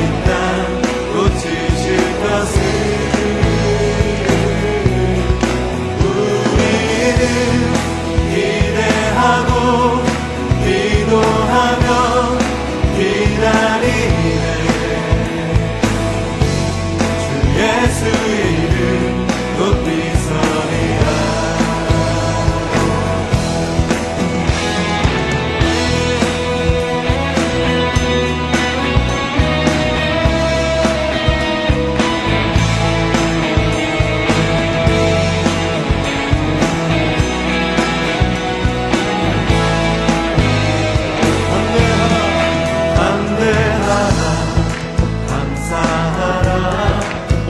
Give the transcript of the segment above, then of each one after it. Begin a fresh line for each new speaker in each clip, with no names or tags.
이 땅 고치실 것을 우리는 기대하고 기도하며 기다리네. 주 예수의 이름 높이 서리라.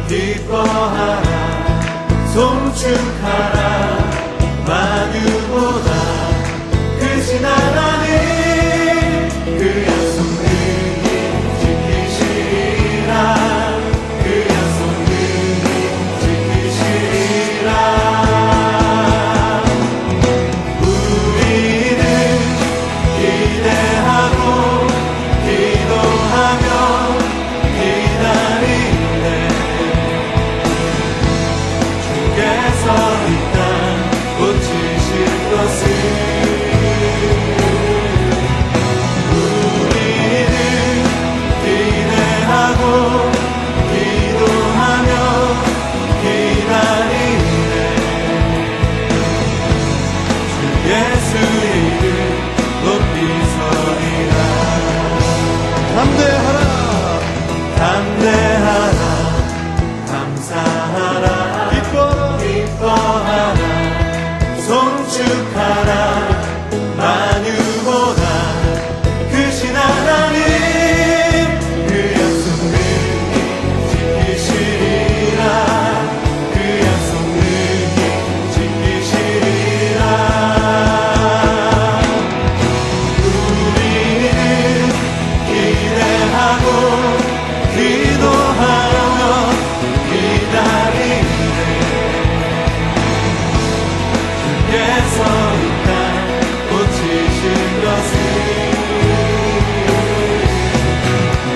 기뻐하라 송축하라 만유보다 크신 하나님 그 약속 능히 지키시리라. 그 약속 능히 지키시리라. 우리는 기대하고 기도하며 기다리네. 주께서 이 땅 고치실 것을 우리는 기대하고 기도하며 기다리네. 주 예수의 이름 높이 서리라. 담대하라 담대하라 감사하라 기뻐하라 송축하라 만유보다 크신 하나님 그 약속 능히 지키시리라. 그 약속 능히 지키시리라. 우리는 기대하고 기도하며 기다리네. 주께서 이 땅 고치실 것을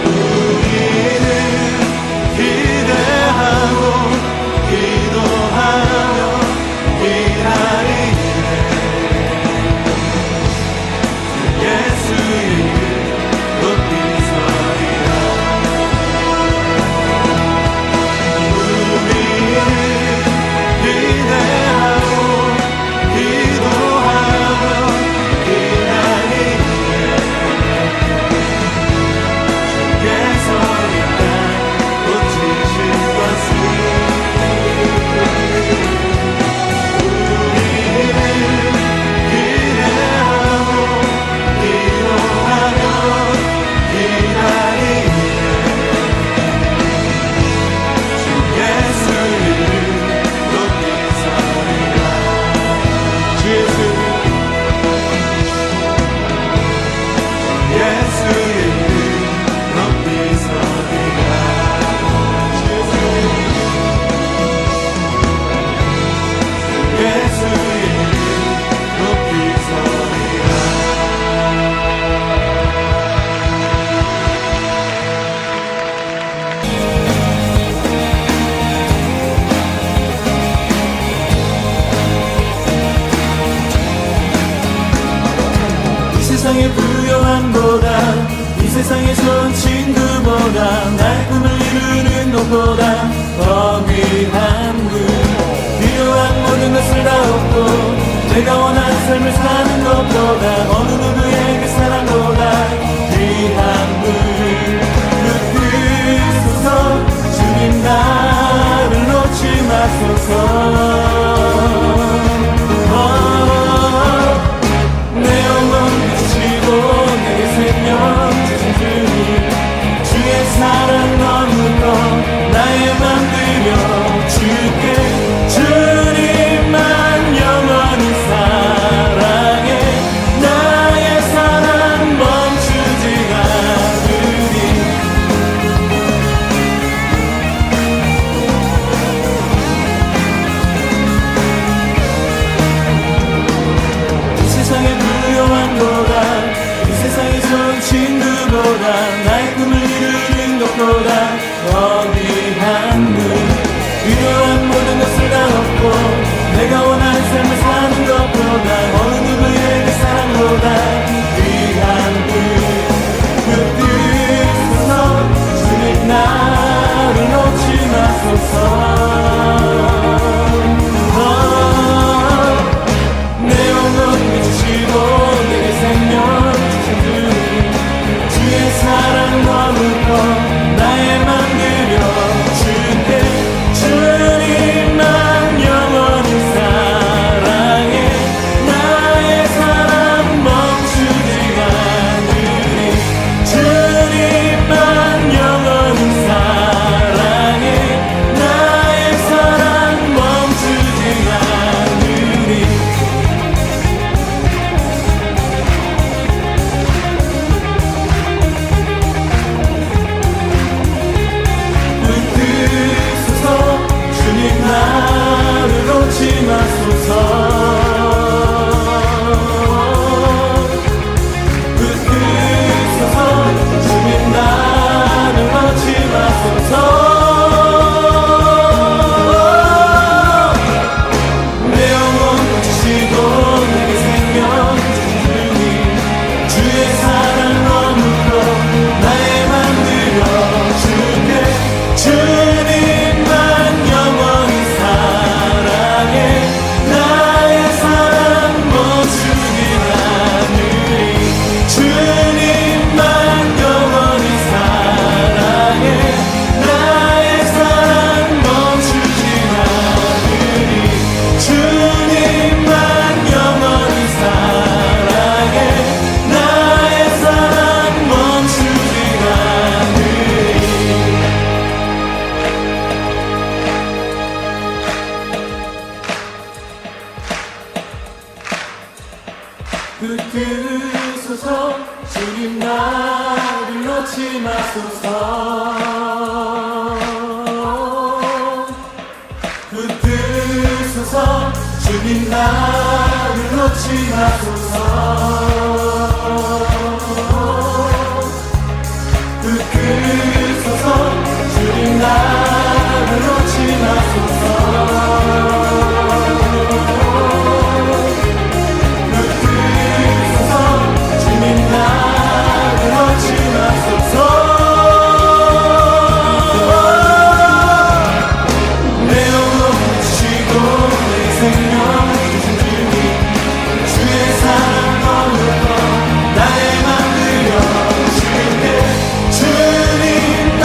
우리는 기대하고 기도하며 기다리네. 주 예수의 이름 높이 서리라. 우리는 기대하고 기도하며 기다리네. 주께서 이 땅 고치실 것을 우리는 기대하고 기도하며 기다리네. 주 예수의 이름 높이 서리라. 주 예수의 이름 높이 서리라. 주 예수의 이름 높이 서리라. 이 세상의 부요함보다 이 세상의 좋은 친구보다 나의 꿈을 이루는 것보다 더 귀한 분 필요한 모든 것을 다 얻고 내가 원하는 삶을 사는 것보다 어느 누구의 그 사랑보다 귀한 분 높이소서. 주님 나를 놓지 마소서. 내 영혼 비치고 내게 생명 주신 주님 주의 사랑 너무도 나의 맘 들여 주께 주님만 영원히 사랑해. 나의 삶 사랑보다 더 귀한 분 필요한 모든 것을 다 얻고 내가 원하는 삶을 사는 것보다 어느 누구에게 사랑보다 귀한 분 그 뜻에서 주님 나를 놓지 마소서 내 영혼 주시고 내게 생명 주신 주님 주의 사랑 머물러 나의 맘 들여 주께 주님만 영원히 사랑해 나의 사랑 멈추지 않으리 주님만 영원히 사랑해 나의 사랑 멈추지 않으리 붙드소서 주님 나를 놓지 마소서 붙드소서 주님 나를 놓지 마소서 내 영혼 주시고 내게 생명 주신 주님 주의 사랑 머물러 나의 맘 들여 주께 주님만 영원히 사랑해 나의 사랑 멈추지 않으리 주님만 영원히 사랑해 나의 사랑 멈추지 않으리 주님만 영원히 사랑해 나의 사랑 멈추지 않으리 붙드소서 주님 나를 놓지 마소서 붙드소서 주님 나를 놓지 마소서 붙드소서 주님 나를 놓지 마소서 붙드소서 주님 나를 놓지 마소서 내 영혼 주시고 내 생명 주신 주님 주의 사랑 머물러 나의 맘 들여 주께 주님만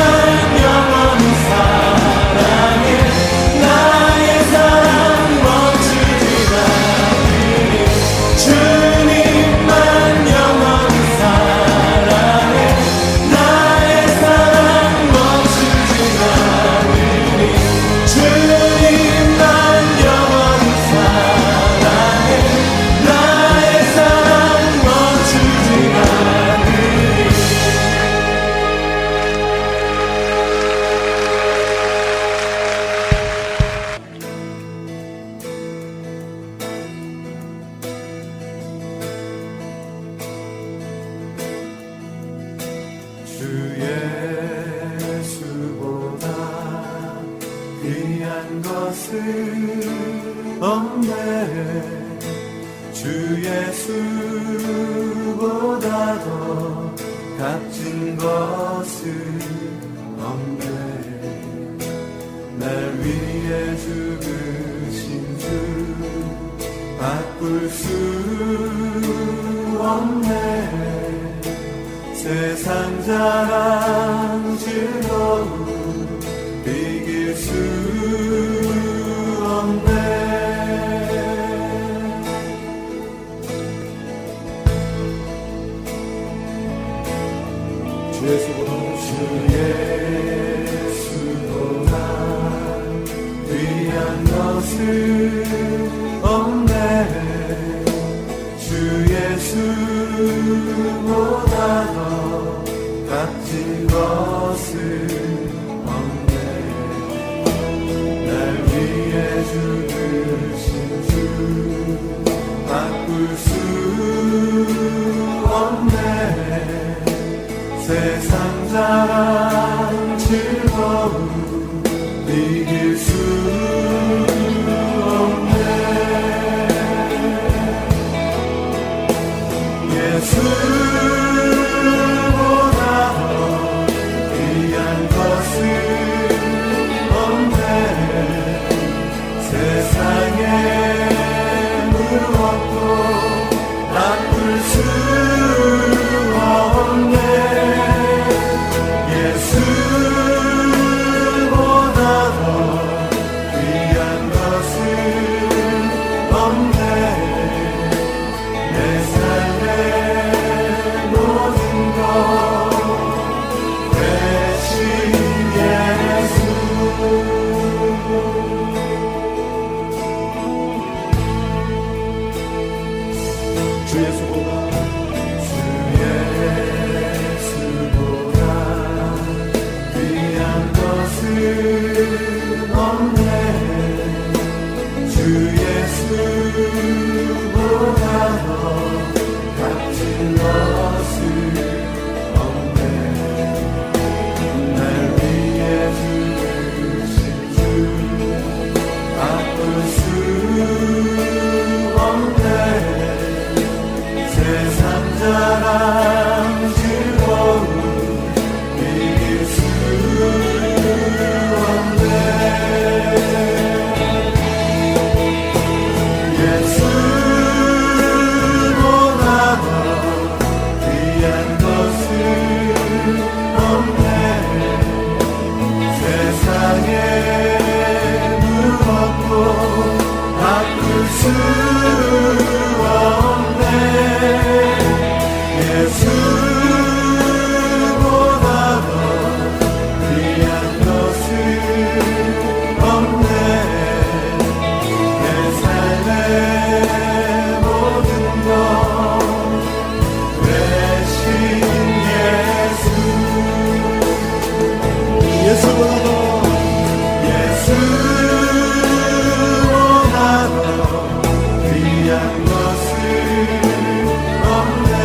영원히 사랑해 나의 사랑 멈추지 않으리 주님만 영원히 사랑해 나의 사랑 멈추지 않으리 주님만 영원히 사랑해 나의 사랑 멈추지 않으리 주 예수보다 귀한 것은 없네 주 예수보다 더 값진 것은 없네 날 위해 죽으신 주 바꿀 수 없네 세상 자랑 즐거움 이길 수 없네 주 예수보다 귀한 것은 없네 주 예수보다 더 값진 것은 없네 날 위해 죽으신 주 바꿀 수 없네 세상 자랑 예수보다 더 귀한 것은 없네. 내 삶의 모든 것 대신 예수. 주 예수보다 귀한 것은 없네. 주 예수보다 더 값진 것은 없네. 날 위해 죽으신 주 바꿀 수 없네. 세상 자랑 즐거움 이길 수 없네. 예수보다 더 귀한 것은 없네. 세상에 무엇도 바꿀 수 없네. 예수보다 더 귀한 것은 없네. 내 삶의 모든 것 대신 예수. 예수보다 더 귀한 것은 없네.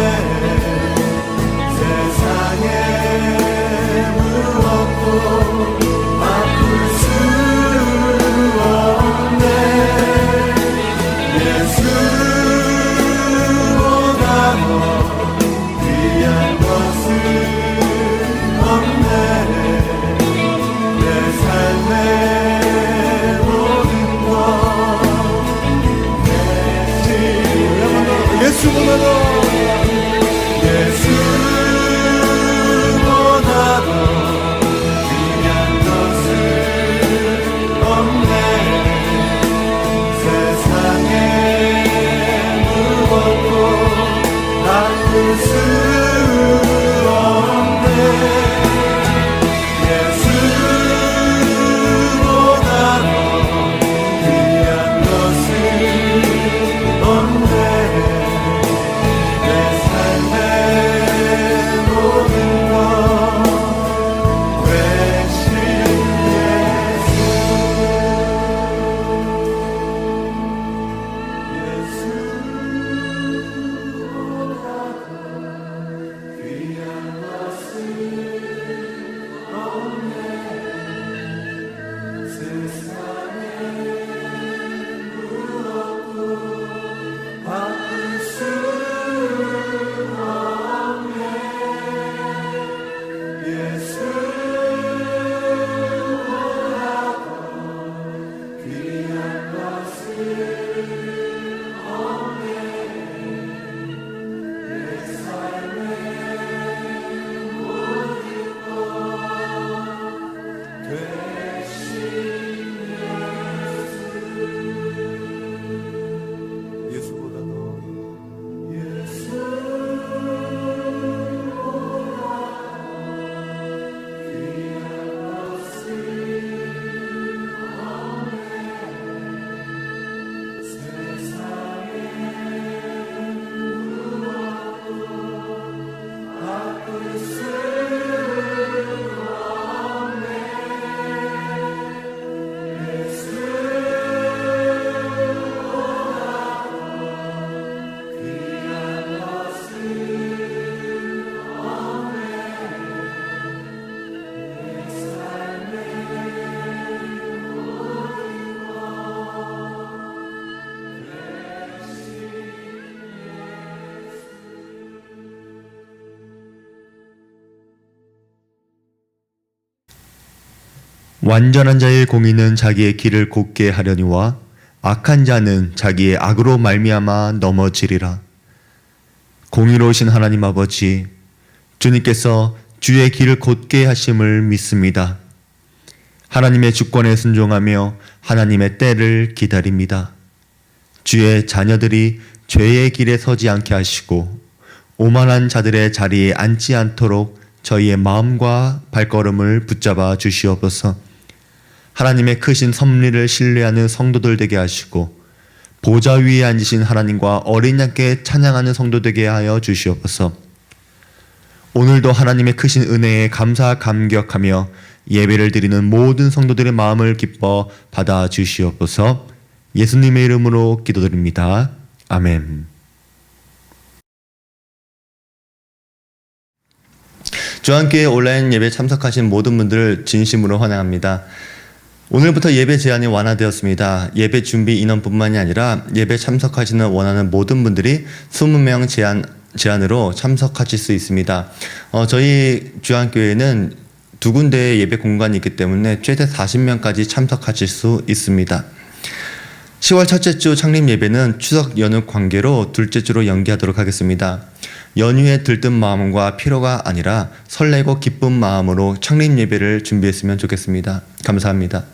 세상에 무엇도 바꿀 수 없네. 예수보다 더 귀한 것은 없네. 내 삶의 모든 것 대신 예수보다 더 귀한 것은 없네. 세상에 무엇도 바꿀 수 없네. 예수보다 더 귀한 것은 없네. 내 삶의 모든 것 대신
완전한 자의 공의는 자기의 길을 곧게 하려니와 악한 자는 자기의 악으로 말미암아 넘어지리라. 공의로우신 하나님 아버지, 주님께서 주의 길을 곧게 하심을 믿습니다. 하나님의 주권에 순종하며 하나님의 때를 기다립니다. 주의 자녀들이 죄의 길에 서지 않게 하시고 오만한 자들의 자리에 앉지 않도록 저희의 마음과 발걸음을 붙잡아 주시옵소서. 하나님의 크신 섭리를 신뢰하는 성도들 되게 하시고 보좌 위에 앉으신 하나님과 어린 양께 찬양하는 성도 되게 하여 주시옵소서. 오늘도 하나님의 크신 은혜에 감사 감격하며 예배를 드리는 모든 성도들의 마음을 기뻐 받아 주시옵소서. 예수님의 이름으로 기도드립니다. 아멘. 주안교회 온라인 예배 참석하신 모든 분들을 진심으로 환영합니다. 오늘부터 예배 제한이 완화되었습니다. 예배 준비 인원뿐만이 아니라 예배 참석하시는 원하는 모든 분들이 20명 제한으로 참석하실 수 있습니다. 저희 주안교회는 2군데의 예배 공간이 있기 때문에 최대 40명까지 참석하실 수 있습니다. 10월 첫째 주 창립 예배는 추석 연휴 관계로 둘째 주로 연기하도록 하겠습니다. 연휴에 들뜬 마음과 피로가 아니라 설레고 기쁜 마음으로 창립 예배를 준비했으면 좋겠습니다. 감사합니다.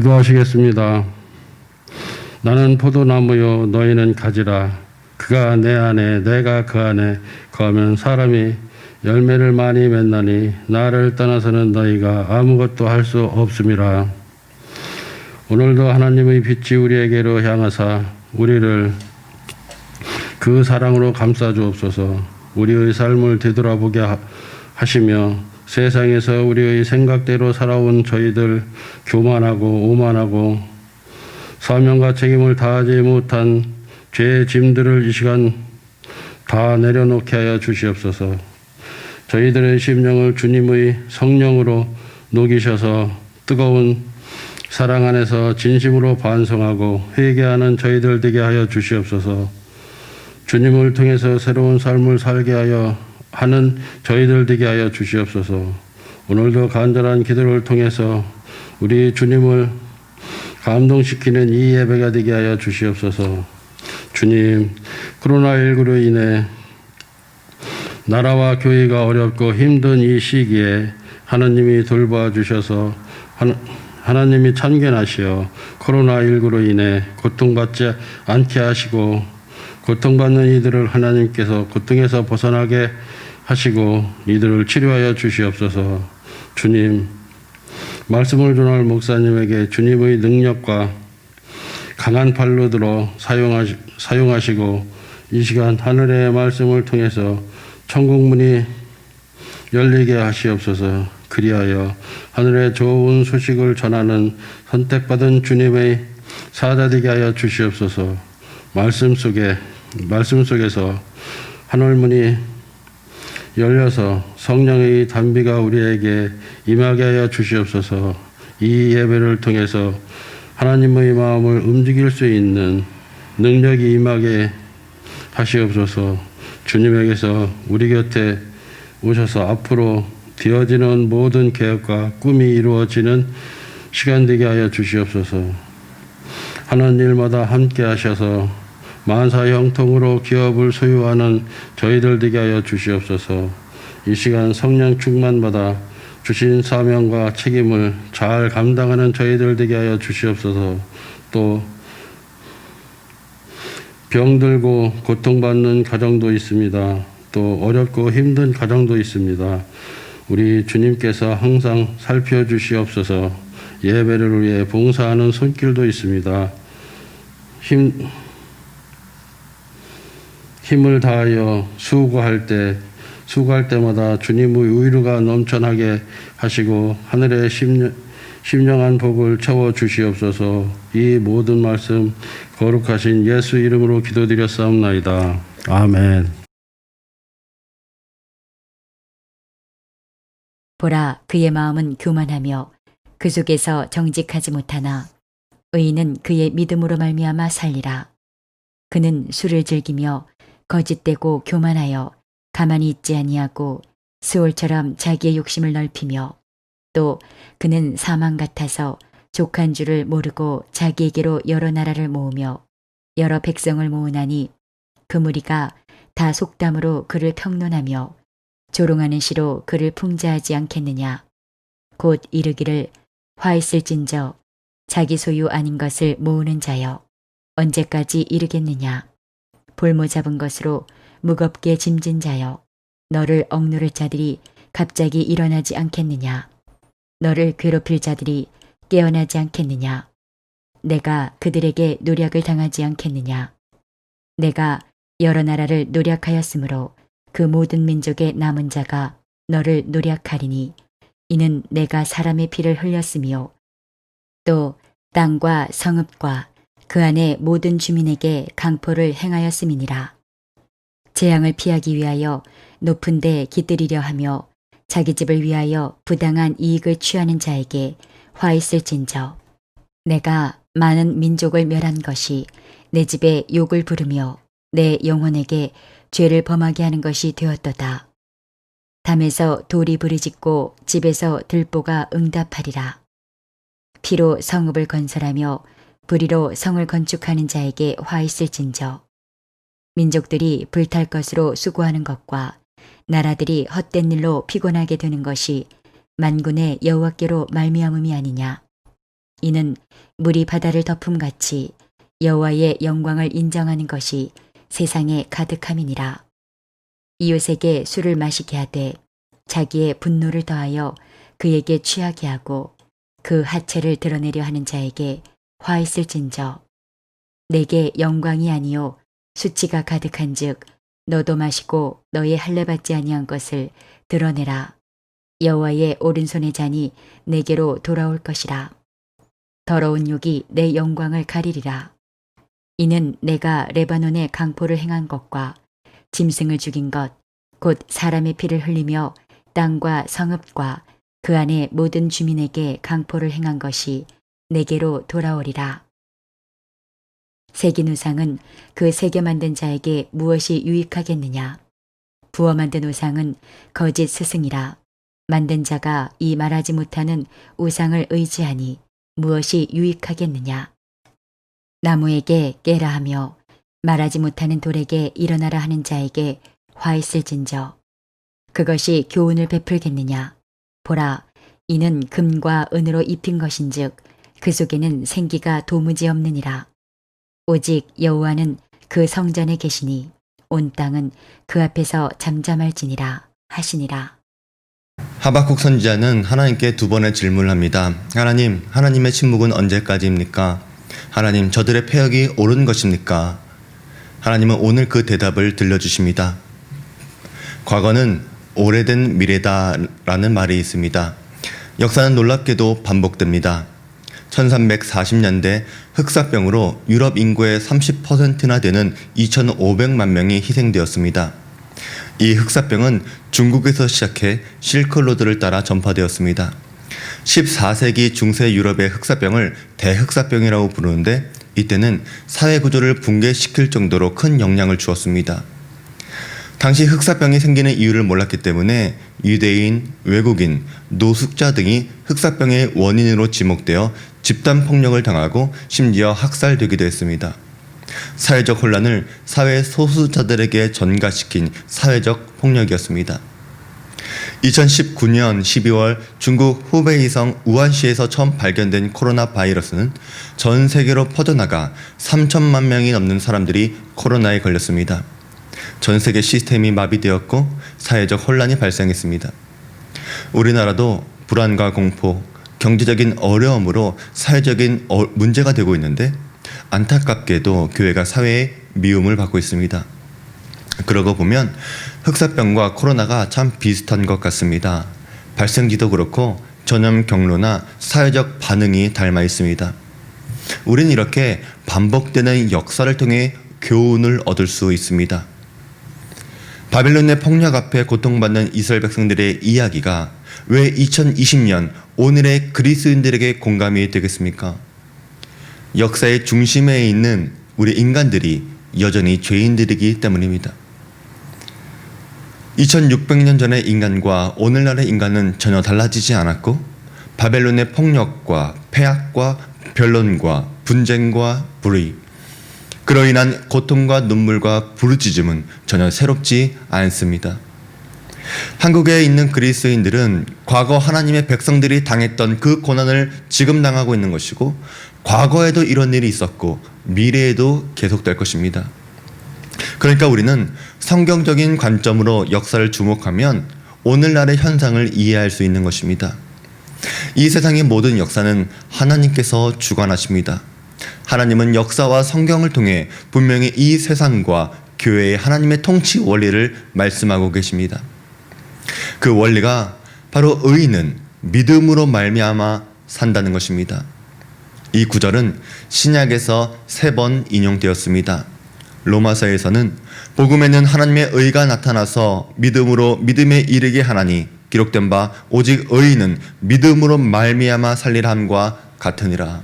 기도하시겠습니다. 나는 포도나무요 너희는 가지라. 그가 내 안에 내가 그 안에 거하면 사람이 열매를 많이 맺나니 나를 떠나서는 너희가 아무것도 할 수 없음이라. 오늘도 하나님의 빛이 우리에게로 향하사 우리를 그 사랑으로 감싸 주옵소서. 우리의 삶을 되돌아보게 하시며 세상에서 우리의 생각대로 살아온 저희들 교만하고 오만하고 사명과 책임을 다하지 못한 죄의 짐들을 이 시간 다 내려놓게 하여 주시옵소서. 저희들의 심령을 주님의 성령으로 녹이셔서 뜨거운 사랑 안에서 진심으로 반성하고 회개하는 저희들 되게 하여 주시옵소서. 주님을 통해서 새로운 삶을 살게 하여 하는 저희들 되게 하여 주시옵소서. 오늘도 간절한 기도를 통해서 우리 주님을 감동시키는 이 예배가 되게 하여 주시옵소서. 주님, 코로나19로 인해 나라와 교회가 어렵고 힘든 이 시기에 하나님이 돌봐 주셔서 하나님이 참견하시어 코로나19로 인해 고통받지 않게 하시고 고통받는 이들을 하나님께서 고통에서 벗어나게 하시고 이들을 치료하여 주시옵소서. 주님, 말씀을 전할 목사님에게 주님의 능력과 강한 팔로 들어 사용하시고 이 시간 하늘의 말씀을 통해서 천국문이 열리게 하시옵소서. 그리하여 하늘의 좋은 소식을 전하는 선택받은 주님의 사자 되게 하여 주시옵소서. 말씀 속에서 하늘문이 열려서 성령의 단비가 우리에게 임하게 하여 주시옵소서. 이 예배를 통해서 하나님의 마음을 움직일 수 있는 능력이 임하게 하시옵소서. 주님에게서 우리 곁에 오셔서 앞으로 되어지는 모든 계획과 꿈이 이루어지는 시간 되게 하여 주시옵소서. 하는 일마다 함께 하셔서 만사 형통으로 기업을 소유하는 저희들 되게 하여 주시옵소서. 이 시간 성령 충만받아 주신 사명과 책임을 잘 감당하는 저희들 되게 하여 주시옵소서. 또 병들고 고통받는 가정도 있습니다. 또 어렵고 힘든 가정도 있습니다. 우리 주님께서 항상 살펴주시옵소서. 예배를 위해 봉사하는 손길도 있습니다. 힘을 다하여 수고할 때마다 주님의 위로가 넘쳐나게 하시고 하늘의 심령한 복을 채워 주시옵소서. 이 모든 말씀 거룩하신 예수 이름으로 기도드렸사옵나이다. 아멘.
보라, 그의 마음은 교만하며 그 속에서 정직하지 못하나 의인은 그의 믿음으로 말미암아 살리라. 그는 술을 즐기며 거짓되고 교만하여 가만히 있지 아니하고 스올처럼 자기의 욕심을 넓히며 또 그는 사망 같아서 족한 줄을 모르고 자기에게로 여러 나라를 모으며 여러 백성을 모으나니 그 무리가 다 속담으로 그를 평론하며 조롱하는 시로 그를 풍자하지 않겠느냐. 곧 이르기를 화 있을진저 자기 소유 아닌 것을 모으는 자여 언제까지 이르겠느냐. 볼모 잡은 것으로 무겁게 짐진 자여 너를 억누를 자들이 갑자기 일어나지 않겠느냐. 너를 괴롭힐 자들이 깨어나지 않겠느냐. 내가 그들에게 노략을 당하지 않겠느냐. 내가 여러 나라를 노략하였으므로 그 모든 민족의 남은 자가 너를 노략하리니 이는 내가 사람의 피를 흘렸으며 또 땅과 성읍과 그 안의 모든 주민에게 강포를 행하였음이니라. 재앙을 피하기 위하여 높은 데 깃들이려 하며 자기 집을 위하여 부당한 이익을 취하는 자에게 화 있을진저 내가 많은 민족을 멸한 것이 내 집에 욕을 부르며 내 영혼에게 죄를 범하게 하는 것이 되었도다. 담에서 돌이 부르짖고 집에서 들보가 응답하리라. 피로 성읍을 건설하며 불의로 성을 건축하는 자에게 화 있을진저 민족들이 불탈 것으로 수고하는 것과 나라들이 헛된 일로 피곤하게 되는 것이 만군의 여호와께로 말미암음이 아니냐. 이는 물이 바다를 덮음같이 여호와의 영광을 인정하는 것이 세상에 가득함이니라. 이웃에게 술을 마시게 하되 자기의 분노를 더하여 그에게 취하게 하고 그 하체를 드러내려 하는 자에게 화 있을진저. 내게 영광이 아니요 수치가 가득한즉 너도 마시고 너의 할례 받지 아니한 것을 드러내라. 여호와의 오른손의 잔이 내게로 돌아올 것이라. 더러운 욕이 내 영광을 가리리라. 이는 내가 레바논에 강포를 행한 것과 짐승을 죽인 것, 곧 사람의 피를 흘리며 땅과 성읍과 그 안에 모든 주민에게 강포를 행한 것이 내게로 돌아오리라. 새긴 우상은 그 새겨 만든 자에게 무엇이 유익하겠느냐? 부어 만든 우상은 거짓 스승이라. 만든 자가 이 말하지 못하는 우상을 의지하니 무엇이 유익하겠느냐? 나무에게 깨라 하며 말하지 못하는 돌에게 일어나라 하는 자에게 화 있을진저. 그것이 교훈을 베풀겠느냐? 보라, 이는 금과 은으로 입힌 것인즉 그 속에는 생기가 도무지 없느니라. 오직 여호와는 그 성전에 계시니 온 땅은 그 앞에서 잠잠할지니라 하시니라.
하박국 선지자는 하나님께 두 번의 질문을 합니다. 하나님, 하나님의 침묵은 언제까지입니까? 하나님, 저들의 패역이 옳은 것입니까? 하나님은 오늘 그 대답을 들려주십니다. 과거는 오래된 미래다라는 말이 있습니다. 역사는 놀랍게도 반복됩니다. 1340년대 흑사병으로 유럽 인구의 30%나 되는 2,500만 명이 희생되었습니다. 이 흑사병은 중국에서 시작해 실크로드를 따라 전파되었습니다. 14세기 중세 유럽의 흑사병을 대흑사병이라고 부르는데 이때는 사회구조를 붕괴시킬 정도로 큰 영향을 주었습니다. 당시 흑사병이 생기는 이유를 몰랐기 때문에 유대인, 외국인, 노숙자 등이 흑사병의 원인으로 지목되어 집단폭력을 당하고 심지어 학살되기도 했습니다. 사회적 혼란을 사회 소수자들에게 전가시킨 사회적 폭력이었습니다. 2019년 12월 중국 후베이성 우한시에서 처음 발견된 코로나 바이러스는 전 세계로 퍼져나가 3천만 명이 넘는 사람들이 코로나에 걸렸습니다. 전 세계 시스템이 마비되었고 사회적 혼란이 발생했습니다. 우리나라도 불안과 공포, 경제적인 어려움으로 사회적인 문제가 되고 있는데 안타깝게도 교회가 사회의 미움을 받고 있습니다. 그러고 보면 흑사병과 코로나가 참 비슷한 것 같습니다. 발생지도 그렇고 전염 경로나 사회적 반응이 닮아 있습니다. 우리는 이렇게 반복되는 역사를 통해 교훈을 얻을 수 있습니다. 바벨론의 폭력 앞에 고통받는 이스라엘 백성들의 이야기가 왜 2020년 오늘의 그리스도인들에게 공감이 되겠습니까? 역사의 중심에 있는 우리 인간들이 여전히 죄인들이기 때문입니다. 2600년 전의 인간과 오늘날의 인간은 전혀 달라지지 않았고 바벨론의 폭력과 폐악과 변론과 분쟁과 불의, 그로 인한 고통과 눈물과 부르짖음은 전혀 새롭지 않습니다. 한국에 있는 그리스도인들은 과거 하나님의 백성들이 당했던 그 고난을 지금 당하고 있는 것이고 과거에도 이런 일이 있었고 미래에도 계속될 것입니다. 그러니까 우리는 성경적인 관점으로 역사를 주목하면 오늘날의 현상을 이해할 수 있는 것입니다. 이 세상의 모든 역사는 하나님께서 주관하십니다. 하나님은 역사와 성경을 통해 분명히 이 세상과 교회의 하나님의 통치 원리를 말씀하고 계십니다. 그 원리가 바로 의인은 믿음으로 말미암아 산다는 것입니다. 이 구절은 신약에서 3번 인용되었습니다. 로마서에서는 복음에는 하나님의 의가 나타나서 믿음으로 믿음에 이르게 하나니 기록된 바 오직 의인은 믿음으로 말미암아 살리라 함과 같으니라.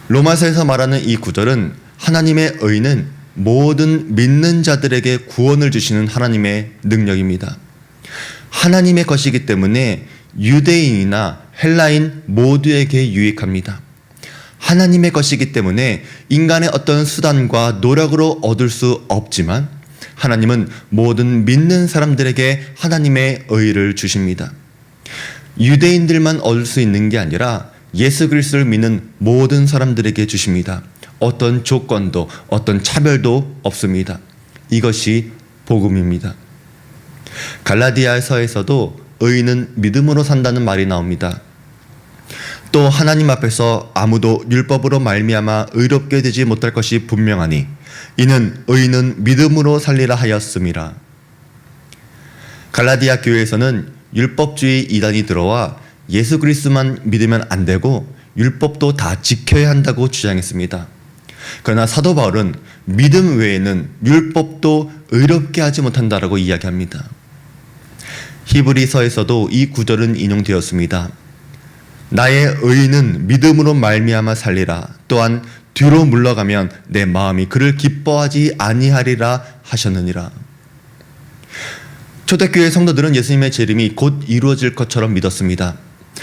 로마서에서 말하는 이 구절은 하나님의 의는 모든 믿는 자들에게 구원을 주시는 하나님의 능력입니다. 하나님의 것이기 때문에 유대인이나 헬라인 모두에게 유익합니다. 하나님의 것이기 때문에 인간의 어떤 수단과 노력으로 얻을 수 없지만 하나님은 모든 믿는 사람들에게 하나님의 의를 주십니다. 유대인들만 얻을 수 있는 게 아니라 예수 그리스도를 믿는 모든 사람들에게 주십니다. 어떤 조건도 어떤 차별도 없습니다. 이것이 복음입니다. 갈라디아서에서도 의인은 믿음으로 산다는 말이 나옵니다. 또 하나님 앞에서 아무도 율법으로 말미암아 의롭게 되지 못할 것이 분명하니 이는 의인은 믿음으로 살리라 하였음이라. 갈라디아 교회에서는 율법주의 이단이 들어와 예수 그리스도만 믿으면 안 되고 율법도 다 지켜야 한다고 주장했습니다. 그러나 사도 바울은 믿음 외에는 율법도 의롭게 하지 못한다라고 이야기합니다. 히브리서에서도 이 구절은 인용되었습니다. 나의 의인은 믿음으로 말미암아 살리라. 또한 뒤로 물러가면 내 마음이 그를 기뻐하지 아니하리라 하셨느니라. 초대교회 성도들은 예수님의 재림이 곧 이루어질 것처럼 믿었습니다.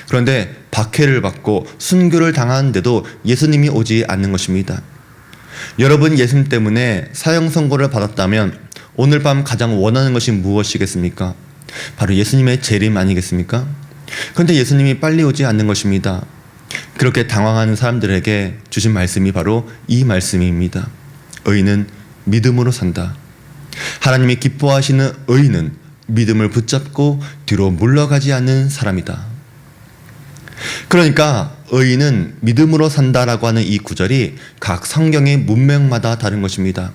그런데 박해를 받고 순교를 당하는데도 예수님이 오지 않는 것입니다. 여러분 예수님 때문에 사형 선고를 받았다면 오늘 밤 가장 원하는 것이 무엇이겠습니까? 바로 예수님의 재림 아니겠습니까? 그런데 예수님이 빨리 오지 않는 것입니다. 그렇게 당황하는 사람들에게 주신 말씀이 바로 이 말씀입니다. 의인은 믿음으로 산다. 하나님이 기뻐하시는 의인은 믿음을 붙잡고 뒤로 물러가지 않는 사람이다. 그러니까 의인은 믿음으로 산다라고 하는 이 구절이 각 성경의 문맥마다 다른 것입니다.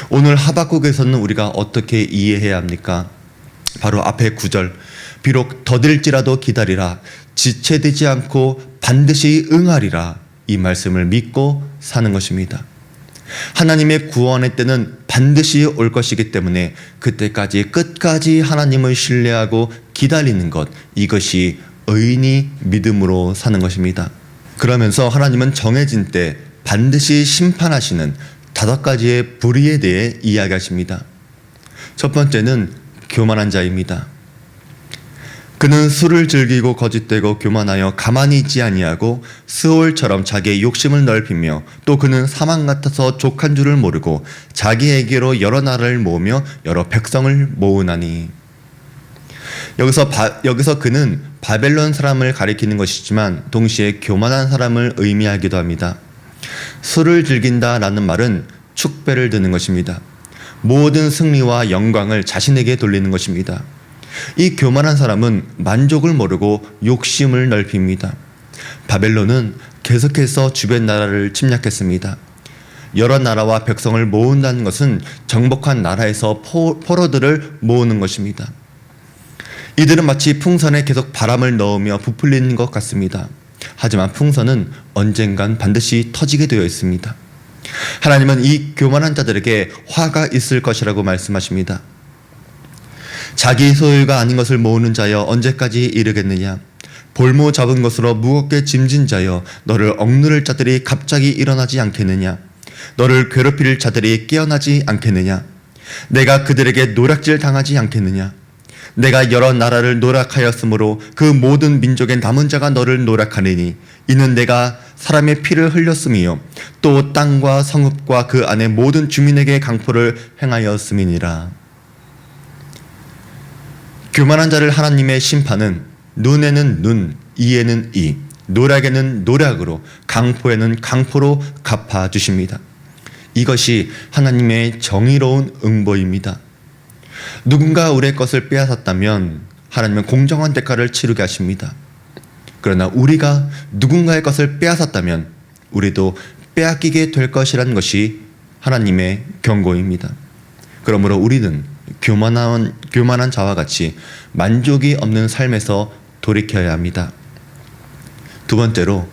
오늘 하박국에서는 우리가 어떻게 이해해야 합니까? 바로 앞에 구절, 비록 더딜지라도 기다리라, 지체되지 않고 반드시 응하리라, 이 말씀을 믿고 사는 것입니다. 하나님의 구원의 때는 반드시 올 것이기 때문에 그때까지 끝까지 하나님을 신뢰하고 기다리는 것, 이것이 의인이 믿음으로 사는 것입니다. 그러면서 하나님은 정해진 때 반드시 심판하시는 5가지의 불의에 대해 이야기하십니다. 첫 번째는 교만한 자입니다. 그는 술을 즐기고 거짓되고 교만하여 가만히 있지 아니하고 스올처럼 자기의 욕심을 넓히며 또 그는 사망 같아서 족한 줄을 모르고 자기에게로 여러 나라를 모으며 여러 백성을 모으나니. 여기서 그는 바벨론 사람을 가리키는 것이지만 동시에 교만한 사람을 의미하기도 합니다. 술을 즐긴다라는 말은 축배를 드는 것입니다. 모든 승리와 영광을 자신에게 돌리는 것입니다. 이 교만한 사람은 만족을 모르고 욕심을 넓힙니다. 바벨론은 계속해서 주변 나라를 침략했습니다. 여러 나라와 백성을 모은다는 것은 정복한 나라에서 포로들을 모으는 것입니다. 이들은 마치 풍선에 계속 바람을 넣으며 부풀리는 것 같습니다. 하지만 풍선은 언젠간 반드시 터지게 되어 있습니다. 하나님은 이 교만한 자들에게 화가 있을 것이라고 말씀하십니다. 자기 소유가 아닌 것을 모으는 자여 언제까지 이르겠느냐? 볼모 잡은 것으로 무겁게 짐진 자여 너를 억누를 자들이 갑자기 일어나지 않겠느냐? 너를 괴롭힐 자들이 깨어나지 않겠느냐? 내가 그들에게 노략질 당하지 않겠느냐? 내가 여러 나라를 노략하였으므로 그 모든 민족의 남은 자가 너를 노략하리니 이는 내가 사람의 피를 흘렸음이요 또 땅과 성읍과 그 안의 모든 주민에게 강포를 행하였음이니라. 교만한 자를 하나님의 심판은 눈에는 눈, 이에는 이, 노략에는 노략으로, 강포에는 강포로 갚아주십니다. 이것이 하나님의 정의로운 응보입니다. 누군가 우리의 것을 빼앗았다면 하나님은 공정한 대가를 치르게 하십니다. 그러나 우리가 누군가의 것을 빼앗았다면 우리도 빼앗기게 될 것이라는 것이 하나님의 경고입니다. 그러므로 우리는 교만한 자와 같이 만족이 없는 삶에서 돌이켜야 합니다. 두 번째로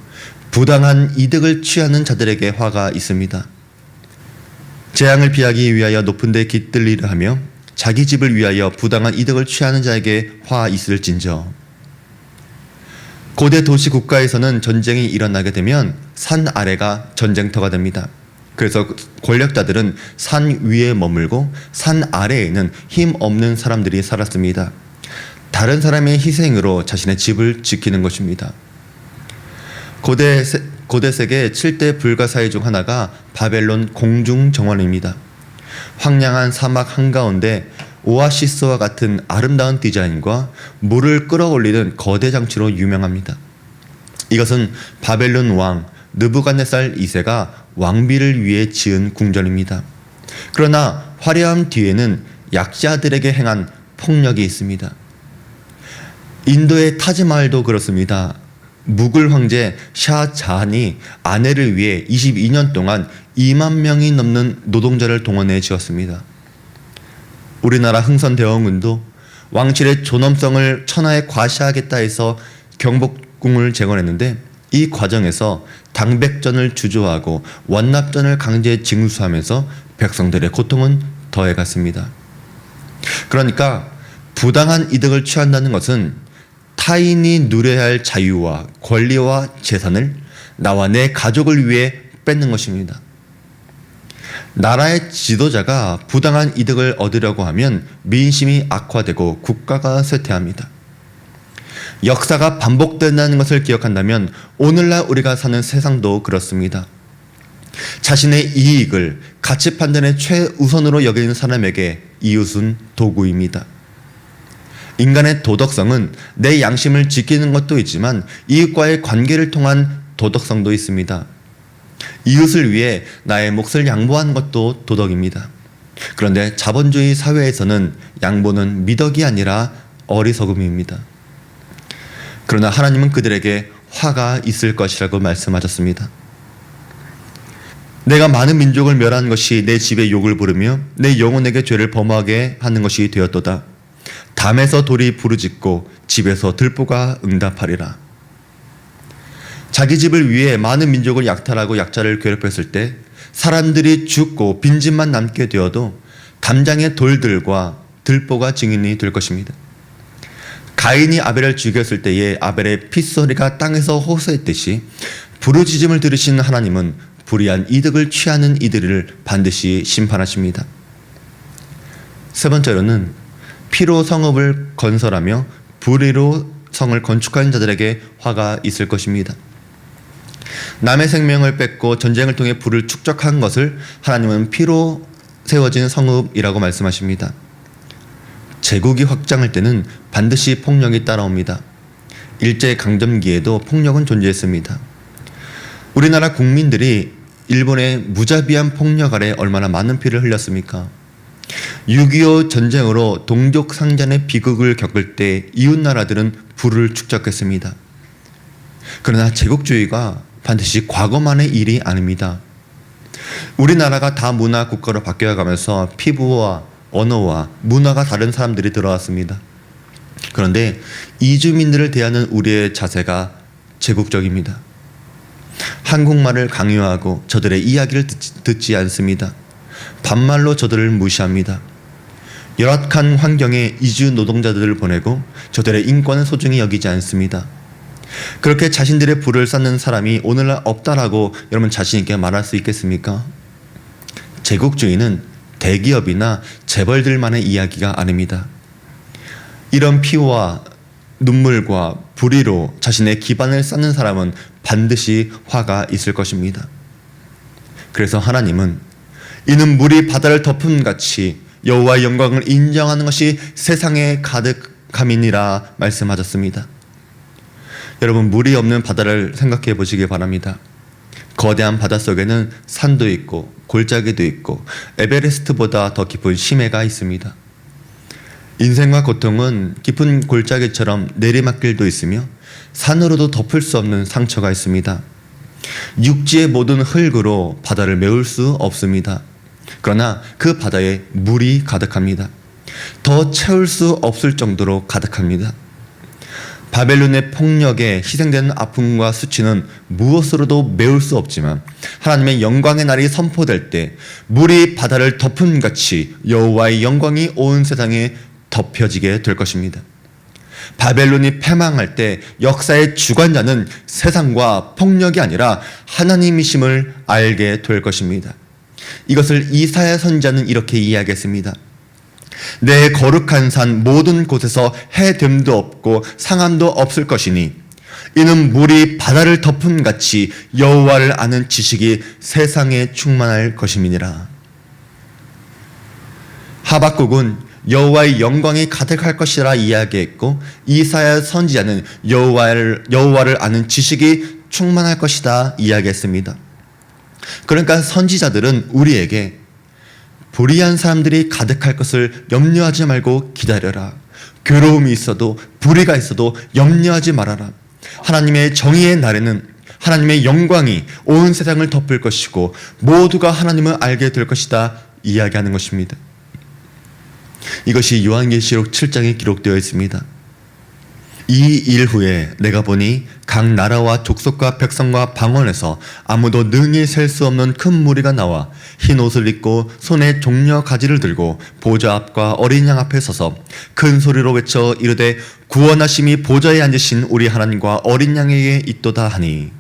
부당한 이득을 취하는 자들에게 화가 있습니다. 재앙을 피하기 위하여 높은 데 깃들리려 하며 자기 집을 위하여 부당한 이득을 취하는 자에게 화 있을진저. 고대 도시 국가에서는 전쟁이 일어나게 되면 산 아래가 전쟁터가 됩니다. 그래서 권력자들은 산 위에 머물고 산 아래에는 힘 없는 사람들이 살았습니다. 다른 사람의 희생으로 자신의 집을 지키는 것입니다. 고대 세계 7대 불가사의 중 하나가 바벨론 공중정원입니다. 황량한 사막 한가운데 오아시스와 같은 아름다운 디자인과 물을 끌어올리는 거대 장치로 유명합니다. 이것은 바벨론 왕 느부갓네살 2세가 왕비를 위해 지은 궁전입니다. 그러나 화려함 뒤에는 약자들에게 행한 폭력이 있습니다. 인도의 타지마할도 그렇습니다. 무굴 황제 샤자한이 아내를 위해 22년 동안 2만 명이 넘는 노동자를 동원해 지었습니다. 우리나라 흥선대원군도 왕실의 존엄성을 천하에 과시하겠다 해서 경복궁을 재건했는데 이 과정에서 당백전을 주조하고 원납전을 강제 징수하면서 백성들의 고통은 더해갔습니다. 그러니까 부당한 이득을 취한다는 것은 타인이 누려야 할 자유와 권리와 재산을 나와 내 가족을 위해 뺏는 것입니다. 나라의 지도자가 부당한 이득을 얻으려고 하면 민심이 악화되고 국가가 쇠퇴합니다. 역사가 반복된다는 것을 기억한다면 오늘날 우리가 사는 세상도 그렇습니다. 자신의 이익을 가치 판단의 최우선으로 여기는 사람에게 이웃은 도구입니다. 인간의 도덕성은 내 양심을 지키는 것도 있지만 이웃과의 관계를 통한 도덕성도 있습니다. 이웃을 위해 나의 몫을 양보하는 것도 도덕입니다. 그런데 자본주의 사회에서는 양보는 미덕이 아니라 어리석음입니다. 그러나 하나님은 그들에게 화가 있을 것이라고 말씀하셨습니다. 내가 많은 민족을 멸한 것이 내 집에 욕을 부르며 내 영혼에게 죄를 범하게 하는 것이 되었도다. 담에서 돌이 부르짖고 집에서 들보가 응답하리라. 자기 집을 위해 많은 민족을 약탈하고 약자를 괴롭혔을 때 사람들이 죽고 빈집만 남게 되어도 담장의 돌들과 들보가 증인이 될 것입니다. 가인이 아벨을 죽였을 때에 아벨의 핏소리가 땅에서 호소했듯이 부르짖음을 들으신 하나님은 불의한 이득을 취하는 이들을 반드시 심판하십니다. 세 번째로는 피로 성읍을 건설하며 불의로 성을 건축하는 자들에게 화가 있을 것입니다. 남의 생명을 뺏고 전쟁을 통해 부를 축적한 것을 하나님은 피로 세워진 성읍이라고 말씀하십니다. 제국이 확장할 때는 반드시 폭력이 따라옵니다. 일제강점기에도 폭력은 존재했습니다. 우리나라 국민들이 일본의 무자비한 폭력 아래 얼마나 많은 피를 흘렸습니까? 6.25 전쟁으로 동족 상잔의 비극을 겪을 때 이웃나라들은 부를 축적했습니다. 그러나 제국주의가 반드시 과거만의 일이 아닙니다. 우리나라가 다문화 국가로 바뀌어가면서 피부와 언어와 문화가 다른 사람들이 들어왔습니다. 그런데 이주민들을 대하는 우리의 자세가 제국적입니다. 한국말을 강요하고 저들의 이야기를 듣지 않습니다. 반말로 저들을 무시합니다. 열악한 환경에 이주 노동자들을 보내고 저들의 인권을 소중히 여기지 않습니다. 그렇게 자신들의 부를 쌓는 사람이 오늘날 없다라고 여러분 자신 있게 말할 수 있겠습니까? 제국주의는 대기업이나 재벌들만의 이야기가 아닙니다. 이런 피와 눈물과 불의로 자신의 기반을 쌓는 사람은 반드시 화가 있을 것입니다. 그래서 하나님은 이는 물이 바다를 덮은 같이 여호와의 영광을 인정하는 것이 세상에 가득함이니라 말씀하셨습니다. 여러분, 물이 없는 바다를 생각해 보시기 바랍니다. 거대한 바다 속에는 산도 있고 골짜기도 있고 에베레스트보다 더 깊은 심해가 있습니다. 인생과 고통은 깊은 골짜기처럼 내리막길도 있으며 산으로도 덮을 수 없는 상처가 있습니다. 육지의 모든 흙으로 바다를 메울 수 없습니다. 그러나 그 바다에 물이 가득합니다. 더 채울 수 없을 정도로 가득합니다. 바벨론의 폭력에 희생되는 아픔과 수치는 무엇으로도 메울 수 없지만 하나님의 영광의 날이 선포될 때 물이 바다를 덮은 같이 여호와의 영광이 온 세상에 덮여지게 될 것입니다. 바벨론이 패망할 때 역사의 주관자는 세상과 폭력이 아니라 하나님이심을 알게 될 것입니다. 이것을 이사야 선지자는 이렇게 이야기했습니다. 내 거룩한 산 모든 곳에서 해됨도 없고 상함도 없을 것이니 이는 물이 바다를 덮은 같이 여호와를 아는 지식이 세상에 충만할 것임이니라. 하박국은 여호와의 영광이 가득할 것이라 이야기했고 이사야 선지자는 여호와를 아는 지식이 충만할 것이다 이야기했습니다. 그러니까 선지자들은 우리에게 불의한 사람들이 가득할 것을 염려하지 말고 기다려라. 괴로움이 있어도 불의가 있어도 염려하지 말아라. 하나님의 정의의 날에는 하나님의 영광이 온 세상을 덮을 것이고 모두가 하나님을 알게 될 것이다 이야기하는 것입니다. 이것이 요한계시록 7장에 기록되어 있습니다. 이 일 후에 내가 보니 각 나라와 족속과 백성과 방언에서 아무도 능히 셀 수 없는 큰 무리가 나와 흰 옷을 입고 손에 종려 가지를 들고 보좌 앞과 어린 양 앞에 서서 큰 소리로 외쳐 이르되 구원하심이 보좌에 앉으신 우리 하나님과 어린 양에게 있도다 하니,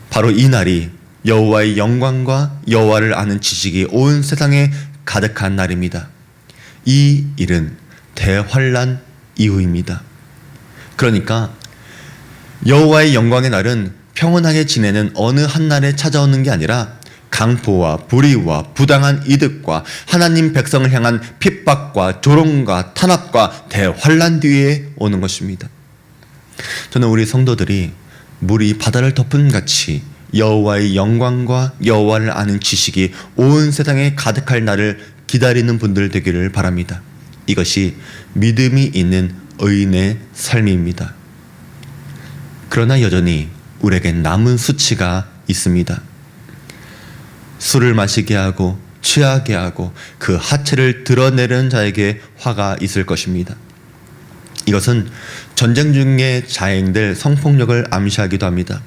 바로 이 날이 여호와의 영광과 여호와를 아는 지식이 온 세상에 가득한 날입니다. 이 일은 대환란 이후입니다. 그러니까 여호와의 영광의 날은 평온하게 지내는 어느 한 날에 찾아오는 게 아니라 강포와 불의와 부당한 이득과 하나님 백성을 향한 핍박과 조롱과 탄압과 대환란 뒤에 오는 것입니다. 저는 우리 성도들이 물이 바다를 덮은 같이 여호와의 영광과 여호와를 아는 지식이 온 세상에 가득할 날을 기다리는 분들 되기를 바랍니다. 이것이 믿음이 있는 의인의 삶입니다. 그러나 여전히 우리에겐 남은 수치가 있습니다. 술을 마시게 하고 취하게 하고 그 하체를 드러내는 자에게 화가 있을 것입니다. 이것은 전쟁 중에 자행될 성폭력을 암시하기도 합니다.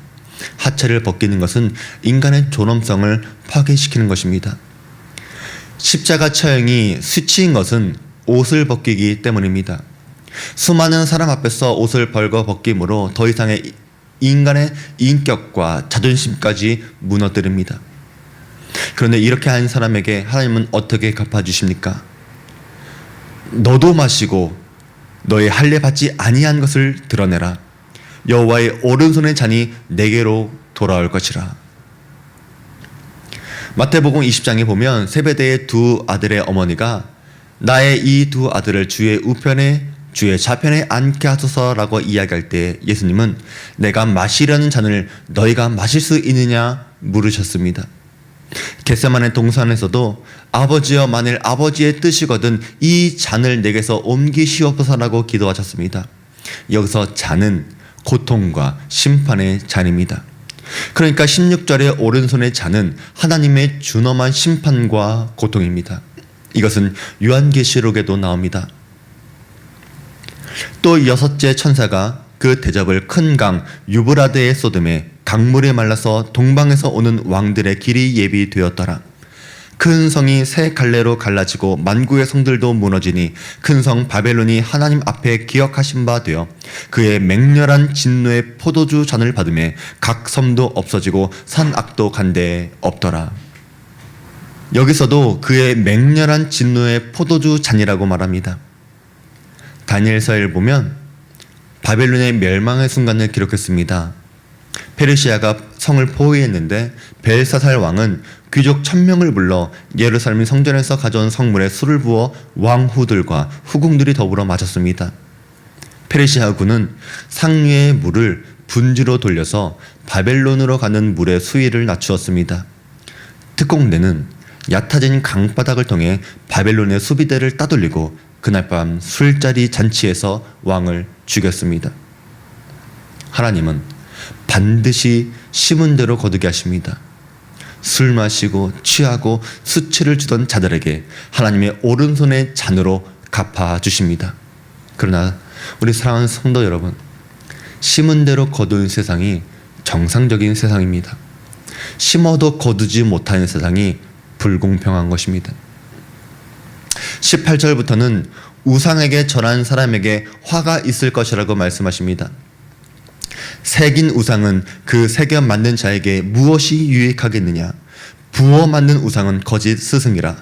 하체를 벗기는 것은 인간의 존엄성을 파괴시키는 것입니다. 십자가 처형이 수치인 것은 옷을 벗기기 때문입니다. 수많은 사람 앞에서 옷을 벌거 벗김으로 더 이상의 인간의 인격과 자존심까지 무너뜨립니다. 그런데 이렇게 한 사람에게 하나님은 어떻게 갚아주십니까? 너도 마시고 너의 할례 받지 아니한 것을 드러내라. 여호와의 오른손의 잔이 내게로 돌아올 것이라. 마태복음 20장에 보면 세베대의 두 아들의 어머니가 나의 이 두 아들을 주의 우편에 주의 좌편에 앉게 하소서라고 이야기할 때 예수님은 내가 마시려는 잔을 너희가 마실 수 있느냐 물으셨습니다. 겟세마네 동산에서도 아버지여 만일 아버지의 뜻이거든 이 잔을 내게서 옮기시옵소서라고 기도하셨습니다. 여기서 잔은 고통과 심판의 잔입니다. 그러니까 16절의 오른손의 잔은 하나님의 준엄한 심판과 고통입니다. 이것은 요한계시록에도 나옵니다. 또 여섯째 천사가 그 대접을 큰 강 유브라데에 쏟음에 강물에 말라서 동방에서 오는 왕들의 길이 예비되었더라. 큰 성이 세 갈래로 갈라지고 만구의 성들도 무너지니 큰 성 바벨론이 하나님 앞에 기억하신 바 되어 그의 맹렬한 진노의 포도주 잔을 받음에 각 섬도 없어지고 산 악도 간데에 없더라. 여기서도 그의 맹렬한 진노의 포도주 잔이라고 말합니다. 다니엘서를 보면 바벨론의 멸망의 순간을 기록했습니다. 페르시아가 성을 포위했는데 벨사살 왕은 귀족 1000명을 불러 예루살렘 성전에서 가져온 성물에 술을 부어 왕후들과 후궁들이 더불어 마셨습니다. 페르시아군은 상류의 물을 분지로 돌려서 바벨론으로 가는 물의 수위를 낮추었습니다. 특공대는 얕아진 강바닥을 통해 바벨론의 수비대를 따돌리고 그날 밤 술자리 잔치에서 왕을 죽였습니다. 하나님은 반드시 심은 대로 거두게 하십니다. 술 마시고 취하고 수치를 주던 자들에게 하나님의 오른손의 잔으로 갚아주십니다. 그러나 우리 사랑하는 성도 여러분, 심은 대로 거두는 세상이 정상적인 세상입니다. 심어도 거두지 못하는 세상이 불공평한 것입니다. 18절부터는 우상에게 절한 사람에게 화가 있을 것이라고 말씀하십니다. 새긴 우상은 그 새겨 만든 자에게 무엇이 유익하겠느냐? 부어 만든 우상은 거짓 스승이라.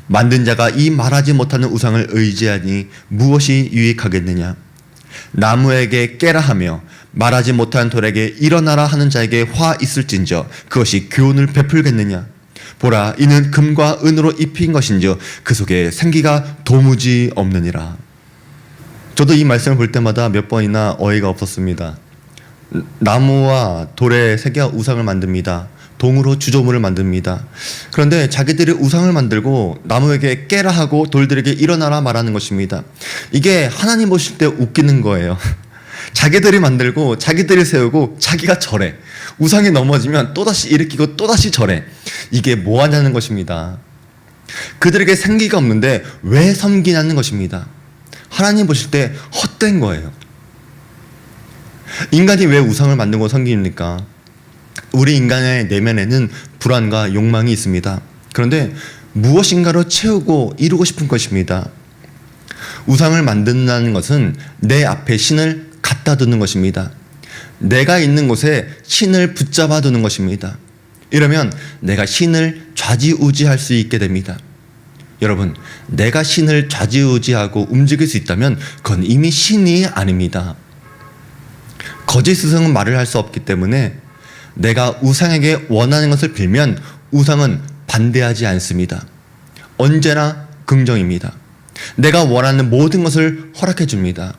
만든 자가 이 말하지 못하는 우상을 의지하니 무엇이 유익하겠느냐? 나무에게 깨라 하며 말하지 못한 돌에게 일어나라 하는 자에게 화 있을진저 그것이 교훈을 베풀겠느냐? 보라, 이는 금과 은으로 입힌 것인지요 그 속에 생기가 도무지 없느니라. 저도 이 말씀을 볼 때마다 몇 번이나 어이가 없었습니다. 나무와 돌에 새겨 우상을 만듭니다. 동으로 주조물을 만듭니다. 그런데 자기들이 우상을 만들고 나무에게 깨라 하고 돌들에게 일어나라 말하는 것입니다. 이게 하나님 보실 때 웃기는 거예요. 자기들이 만들고 자기들이 세우고 자기가 절해. 우상이 넘어지면 또다시 일으키고 또다시 절해. 이게 뭐 하냐는 것입니다. 그들에게 생기가 없는데 왜 섬기냐는 것입니다. 하나님 보실 때 헛된 거예요. 인간이 왜 우상을 만들고 섬깁니까? 우리 인간의 내면에는 불안과 욕망이 있습니다. 그런데 무엇인가로 채우고 이루고 싶은 것입니다. 우상을 만든다는 것은 내 앞에 신을 갖다 두는 것입니다. 내가 있는 곳에 신을 붙잡아 두는 것입니다. 이러면 내가 신을 좌지우지할 수 있게 됩니다. 여러분, 내가 신을 좌지우지하고 움직일 수 있다면 그건 이미 신이 아닙니다. 거짓 스승은 말을 할 수 없기 때문에 내가 우상에게 원하는 것을 빌면 우상은 반대하지 않습니다. 언제나 긍정입니다. 내가 원하는 모든 것을 허락해 줍니다.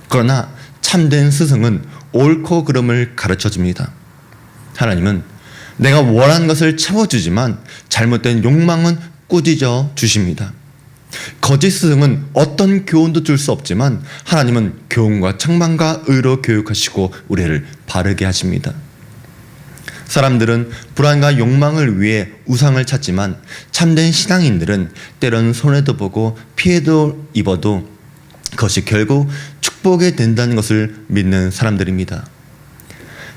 그러나 참된 스승은 옳고 그름을 가르쳐 줍니다. 하나님은 내가 원하는 것을 채워주지만 잘못된 욕망은 꾸짖어 주십니다. 거짓 스승은 어떤 교훈도 줄 수 없지만 하나님은 교훈과 책망과 의로 교육하시고 우리를 바르게 하십니다. 사람들은 불안과 욕망을 위해 우상을 찾지만 참된 신앙인들은 때로는 손해도 보고 피해도 입어도 그것이 결국 축복이 된다는 것을 믿는 사람들입니다.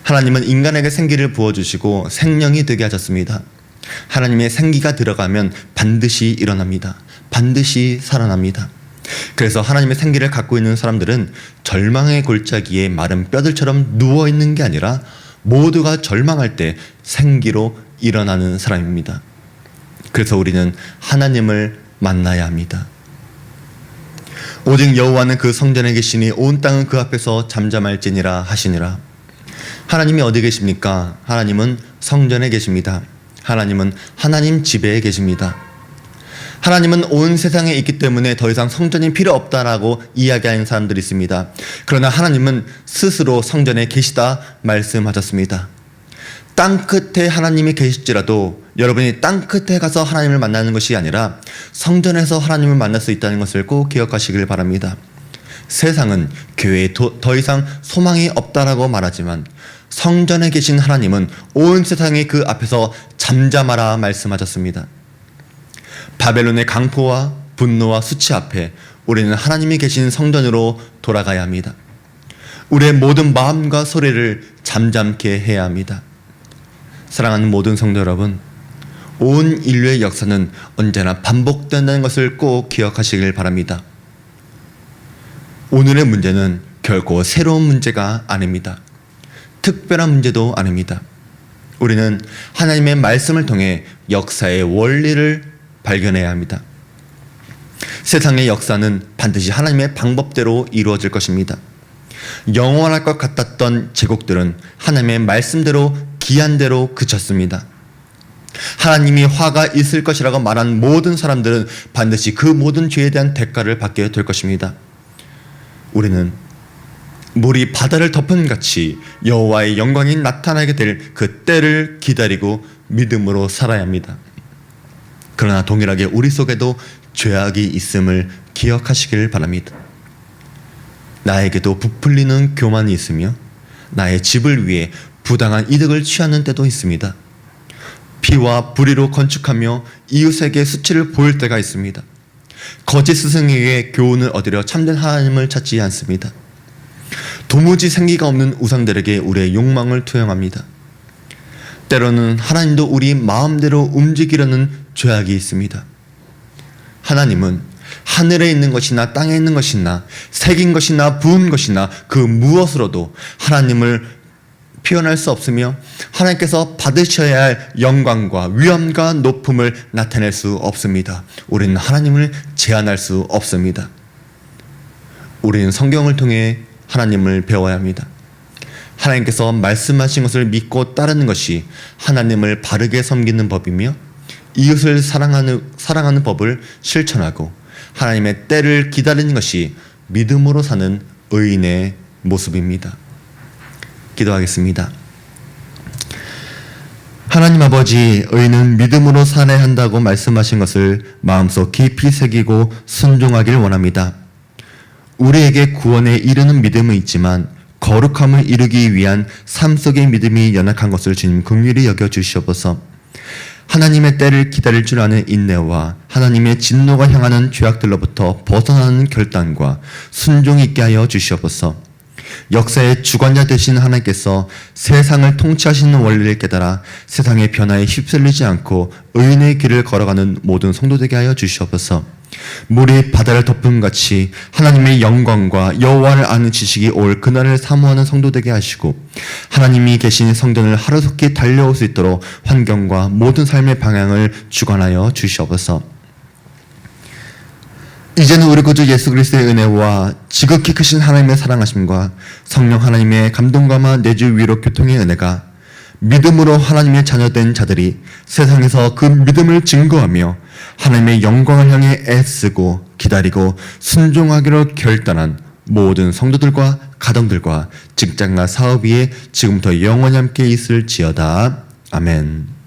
하나님은 인간에게 생기를 부어주시고 생명이 되게 하셨습니다. 하나님의 생기가 들어가면 반드시 일어납니다. 반드시 살아납니다. 그래서 하나님의 생기를 갖고 있는 사람들은 절망의 골짜기에 마른 뼈들처럼 누워있는 게 아니라 모두가 절망할 때 생기로 일어나는 사람입니다. 그래서 우리는 하나님을 만나야 합니다. 오직 여호와는 그 성전에 계시니 온 땅은 그 앞에서 잠잠할지니라 하시니라. 하나님이 어디 계십니까? 하나님은 성전에 계십니다. 하나님은 하나님 집에 계십니다. 하나님은 온 세상에 있기 때문에 더 이상 성전이 필요 없다라고 이야기하는 사람들이 있습니다. 그러나 하나님은 스스로 성전에 계시다 말씀하셨습니다. 땅끝에 하나님이 계실지라도 여러분이 땅끝에 가서 하나님을 만나는 것이 아니라 성전에서 하나님을 만날 수 있다는 것을 꼭 기억하시길 바랍니다. 세상은 교회에 더 이상 소망이 없다라고 말하지만 성전에 계신 하나님은 온 세상이 그 앞에서 잠잠하라 말씀하셨습니다. 바벨론의 강포와 분노와 수치 앞에 우리는 하나님이 계신 성전으로 돌아가야 합니다. 우리의 모든 마음과 소리를 잠잠케 해야 합니다. 사랑하는 모든 성도 여러분, 온 인류의 역사는 언제나 반복된다는 것을 꼭 기억하시길 바랍니다. 오늘의 문제는 결코 새로운 문제가 아닙니다. 특별한 문제도 아닙니다. 우리는 하나님의 말씀을 통해 역사의 원리를 발견해야 합니다. 세상의 역사는 반드시 하나님의 방법대로 이루어질 것입니다. 영원할 것 같았던 제국들은 하나님의 말씀대로 기한대로 그쳤습니다. 하나님이 화가 있을 것이라고 말한 모든 사람들은 반드시 그 모든 죄에 대한 대가를 받게 될 것입니다. 우리는 물이 바다를 덮은 같이 여호와의 영광이 나타나게 될 그 때를 기다리고 믿음으로 살아야 합니다. 그러나 동일하게 우리 속에도 죄악이 있음을 기억하시길 바랍니다. 나에게도 부풀리는 교만이 있으며 나의 집을 위해 부당한 이득을 취하는 때도 있습니다. 피와 불의로 건축하며 이웃에게 수치를 보일 때가 있습니다. 거짓 스승에게 교훈을 얻으려 참된 하나님을 찾지 않습니다. 도무지 생기가 없는 우상들에게 우리의 욕망을 투영합니다. 때로는 하나님도 우리 마음대로 움직이려는 죄악이 있습니다. 하나님은 하늘에 있는 것이나 땅에 있는 것이나 새긴 것이나 부은 것이나 그 무엇으로도 하나님을 표현할 수 없으며 하나님께서 받으셔야 할 영광과 위엄과 높음을 나타낼 수 없습니다. 우리는 하나님을 제한할 수 없습니다. 우리는 성경을 통해 하나님을 배워야 합니다. 하나님께서 말씀하신 것을 믿고 따르는 것이 하나님을 바르게 섬기는 법이며 이웃을 사랑하는 법을 실천하고 하나님의 때를 기다리는 것이 믿음으로 사는 의인의 모습입니다. 기도하겠습니다. 하나님 아버지, 의인은 믿음으로 살아야 한다고 말씀하신 것을 마음속 깊이 새기고 순종하길 원합니다. 우리에게 구원에 이르는 믿음은 있지만 거룩함을 이루기 위한 삶 속의 믿음이 연약한 것을 주님 긍휼히 여겨 주시옵소서. 하나님의 때를 기다릴 줄 아는 인내와 하나님의 진노가 향하는 죄악들로부터 벗어나는 결단과 순종이 있게 하여 주시옵소서. 역사의 주관자 되신 하나님께서 세상을 통치하시는 원리를 깨달아 세상의 변화에 휩쓸리지 않고 의인의 길을 걸어가는 모든 성도 되게 하여 주시옵소서. 물이 바다를 덮음같이 하나님의 영광과 여호와를 아는 지식이 올 그날을 사모하는 성도 되게 하시고 하나님이 계신 성전을 하루속히 달려올 수 있도록 환경과 모든 삶의 방향을 주관하여 주시옵소서. 이제는 우리 구주 예수 그리스도의 은혜와 지극히 크신 하나님의 사랑하심과 성령 하나님의 감동감화 내주 위로 교통의 은혜가 믿음으로 하나님의 자녀된 자들이 세상에서 그 믿음을 증거하며 하나님의 영광을 향해 애쓰고 기다리고 순종하기로 결단한 모든 성도들과 가정들과 직장과 사업 위에 지금부터 영원히 함께 있을지어다. 아멘.